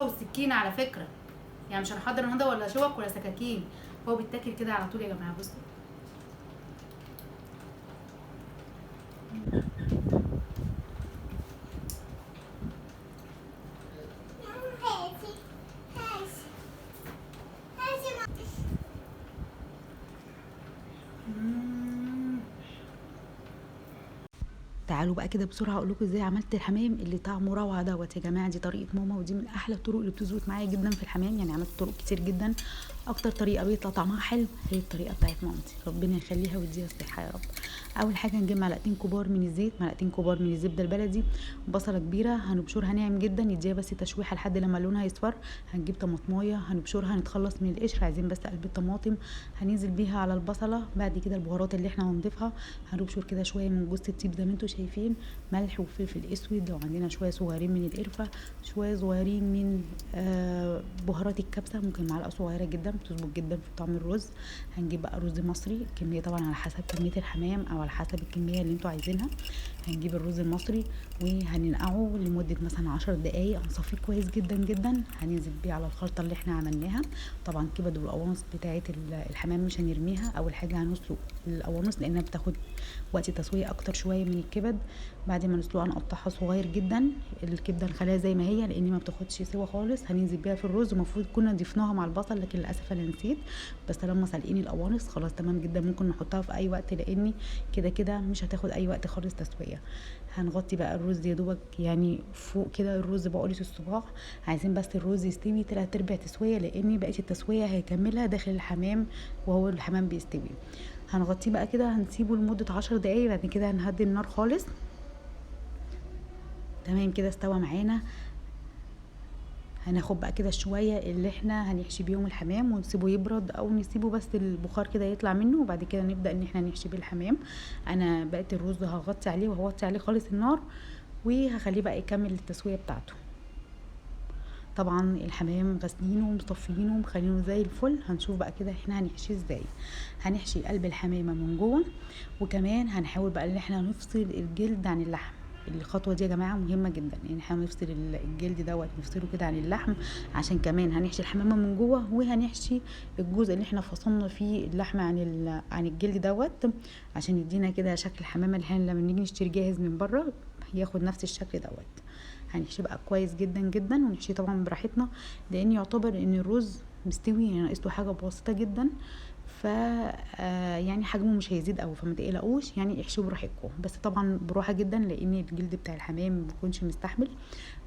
والسكينه على فكره، يعني مش هنحضر النهارده ولا شوك ولا سكاكين، هو بيتاكل كده على طول يا جماعه. بصوا تعالوا بقى كده بسرعه اقول لكم ازاي عملت الحمام اللي طعمه روعه دوت يا جماعه. دي طريقه ماما، ودي من احلى الطرق اللي بتظبط معايا جدا في الحمام. يعني عملت طرق كتير جدا، اكتر طريقه بيطلع طعمها حلو هي الطريقه بتاعت مامتي، ربنا يخليها ويديها الصحه يا رب. اول حاجه هنجيب معلقتين كبار من الزيت، معلقتين كبار من الزبده البلدي، بصله كبيره هنبشرها ناعم جدا يديها بس تشويحه لحد لما لونها يصفر. هنجيب طماطمايه هنبشرها نتخلص من القشر، عايزين بس قلب الطماطم. هننزل بيها على البصله. بعد كده البهارات اللي احنا هنضيفها، هنبشر كده شويه من جوز الطيب زي ما انتم شايفين، ملح وفلفل اسود، لو عندنا شويه صغيرين من القرفه، شويه صغيرين من بهارات الكبسه، ممكن معلقه صغيره جدا بتظبط جدا في طعم الرز. هنجيب بقى رز مصري، الكميه طبعا على حسب كميه الحمام او على حسب الكميه اللي انتوا عايزينها. هنجيب الرز المصري وهننقعه لمده مثلا 10 دقايق، هنصفيه كويس جدا جدا. هننزل بيه على الخلطه اللي احنا عملناها. طبعا كبد والقوانص بتاعه الحمام مش هنرميها. اول حاجه هنسلق القوانص لانها بتاخد وقت تسويه اكتر شويه من الكبد. بعد ما نسلقها نقطعها صغير جدا. الكبده نخليها زي ما هي لان ما بتاخدش سوا خالص. هننزل بيها في الرز، المفروض كنا ضفناها مع البصل لكن للاسف انا نسيت. بس لما سالقين القوانص خلاص تمام جدا، ممكن نحطها في اي وقت لاني كده كده مش هتاخد اي وقت خالص تسويه. هنغطي بقى الرز يا دوبك يعني فوق كده الرز بقولة الصباع. عايزين بس الرز يستوي 3/4 تسويه، لان بقيه التسويه هيكملها داخل الحمام وهو الحمام بيستوي. هنغطيه بقى كده، هنسيبه لمده 10 دقايق. بعد كده هنهدي النار خالص. تمام كده استوى معانا. هناخد بقى كده شويه اللي احنا هنحشي بيهم الحمام ونسيبه يبرد، او نسيبه بس البخار كده يطلع منه، وبعد كده نبدا ان احنا نحشي بيه الحمام. انا بقيت الرز هغطي عليه وهوطي عليه خالص النار، وهخليه بقى يكمل التسويه بتاعته. طبعا الحمام غاسلينه ومصفيينه ومخلينه زي الفل. هنشوف بقى كده احنا هنحشيه ازاي. هنحشي قلب الحمامه من جوه، وكمان هنحاول بقى ان احنا نفصل الجلد عن اللحم. الخطوه دي يا جماعه مهمه جدا، يعني احنا نفصل الجلد دوت نفصله كده عن اللحم، عشان كمان هنحشي الحمامه من جوه، وهنحشي الجزء اللي احنا فصلنا فيه اللحمه عن الجلد دوت، عشان يدينا كده شكل الحمامه اللي احنا لما نيجي نشتري جاهز من بره ياخد نفس الشكل دوت. هنحشيه بقى كويس جدا جدا، ونحشيه طبعا براحتنا لان يعتبر ان الرز مستوي، يعني ناقص له حاجه بسيطه جدا. ف يعني حجمه مش هيزيد قوي، فما تقلقوش يعني احشوا براحتكم، بس طبعا براحه جدا لان الجلد بتاع الحمام ما بيكونش مستحمل.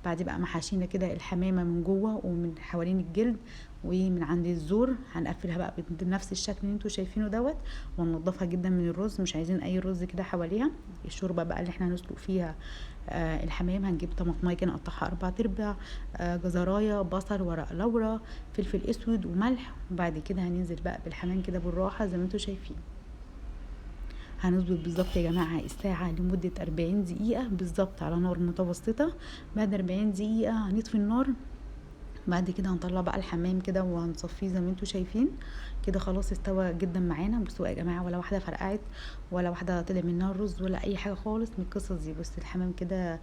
بعد بقى ما حشينا كده الحمامه من جوه ومن حوالين الجلد ومن عند الزور، هنقفلها بقى بنفس الشكل اللي انتوا شايفينه دوت، وننضفها جدا من الرز، مش عايزين اي رز كده حواليها. الشوربه بقى اللي احنا هنسلق فيها الحمام، هنجيب طماطمايه كده نقطعها 4/4، جزرايه، بصل، ورق لورا، فلفل اسود وملح. وبعد كده هننزل بقى بالحمام كده بالراحه زي ما انتوا شايفين. هنظبط بالظبط يا جماعه الساعه لمده 40 دقيقه بالظبط على نار متوسطه. بعد 40 دقيقه هنطفي النار. بعد كده هنطلع بقى الحمام كده وهنصفيه زي ما انتوا شايفين. كده خلاص استوى جدا معانا. بصوا يا جماعه، ولا واحده فرقعت ولا واحده طلع منها الرز ولا اي حاجه خالص من القصص دي. بس الحمام كده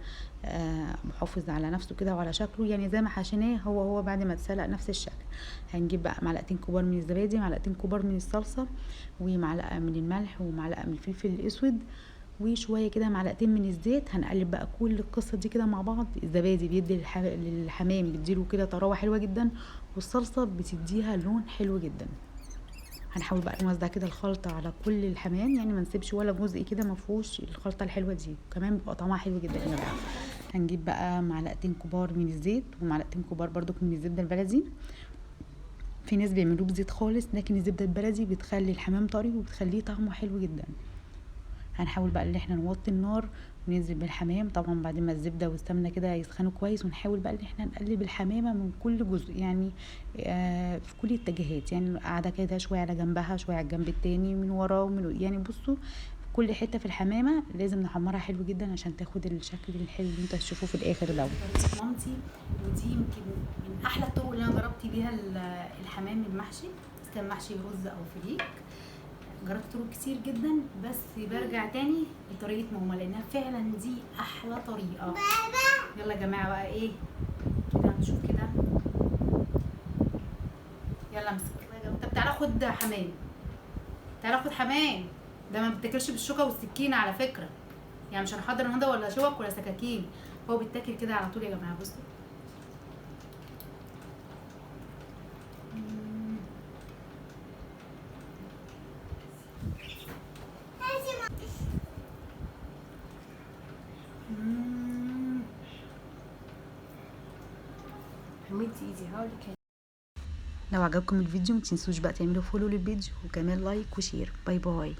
محافظ على نفسه كده وعلى شكله، يعني زي ما حشيناه هو بعد ما اتسلق نفس الشكل. هنجيب بقى معلقتين كبار من الزبادي، معلقتين كبار من الصلصه، ومعلقه من الملح، ومعلقه من الفلفل الاسود، وشويه كده معلقتين من الزيت. هنقلب بقى كل القصه دي كده مع بعض. الزبادي بيدي للحمام بيديله كده طراوه حلوه جدا، والصلصه بتديها لون حلو جدا. هنحاول بقى نوزع كده الخلطه على كل الحمام، يعني ما نسيبش ولا جزء كده ما فيهوش الخلطه الحلوه دي، كمان بيبقى طعمها حلو جدا يا جماعه. هنجيب بقى معلقتين كبار من الزيت ومعلقتين كبار برضو من الزبده البلدي. في ناس بيعملوه بزيت خالص، لكن الزبده البلدي بتخلي الحمام طري وبتخليه طعمه حلو جدا. هنحاول بقى ان احنا نوطي النار وننزل بالحمام طبعا بعد ما الزبده والسمنه كده يسخنوا كويس، ونحاول بقى ان احنا نقلب الحمامه من كل جزء، يعني في كل الاتجاهات، يعني قاعده كده شويه على جنبها شويه على الجنب التاني من ورا ومن يعني بصوا كل حته في الحمامه لازم نحمرها حلو جدا عشان تاخد الشكل الحلو اللي انت هتشوفوه في الاخر دوت. طريقه مامتي، ودي يمكن من احلى الطرق اللي انا جربت بيها الحمام المحشي، كان محشي رز او فريك. جربت طرق كتير جدا بس برجع تاني لطريقه ماما لانها فعلا دي احلى طريقه. يلا يا جماعه بقى ايه كده نشوف كده يلا امسك. طب تعالى خد حمام، تعالى خد حمام. ده ما بيتاكلش بالشوكه والسكينه على فكره، يعني مش هنحضر النهارده ولا شوك ولا سكاكين، هو بيتاكل كده على طول يا جماعه. بصوا حميتي ايدي هقولك. لو عجبكم الفيديو متنسوش بقى تعملوا فولو للبيج وكمان لايك وشير. باي باي.